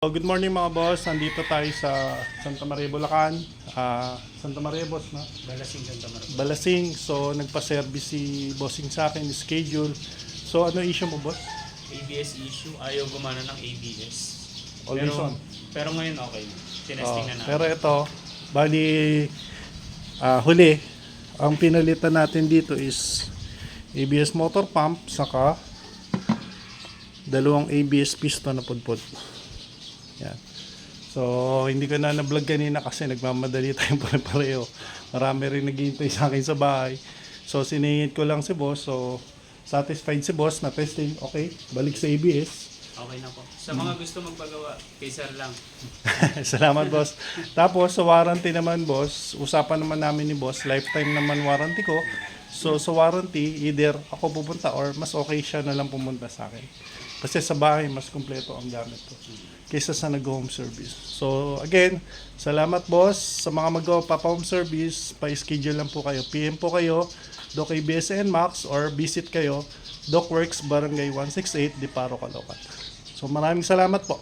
So, good morning mga boss. Nandito tayo sa Santa Maria, Bulacan. Santa Maria, boss, no? Balasing Santa Maria. Balasing. So, nagpa-service si bossing sa akin, schedule. So, ano issue mo, boss? ABS issue, ayaw gumana ng ABS. Always on. Pero ngayon okay. Tinesting na namin. Pero ito, bali, huli, ang pinalitan natin dito is ABS motor pump, saka dalawang ABS piston na pudpud. Yan. So, hindi ko na na-vlog kanina kasi nagmamadali tayong pare-pareho. Marami rin naghihintay sa akin sa bahay. So, siningit ko lang si boss. So, satisfied si boss na testing. Okay, balik sa ABS. Okay na po. Sa mga gusto magpagawa, kay sir lang. Salamat, boss. Tapos, sa warranty naman, boss, usapan naman namin ni boss, lifetime naman warranty ko. So, sa warranty, either ako pupunta or mas okay siya na lang pumunta sa akin. Kasi sa bahay, mas kumpleto ang gamit ko kaysa sa nag-home service. So, again, salamat, boss. Sa mga mag-home service, pa-schedule lang po kayo. PM po kayo, Doc ABS NMAX, or visit kayo, Doc Works, Barangay 168, Diparo, Caloocan. So, maraming salamat po.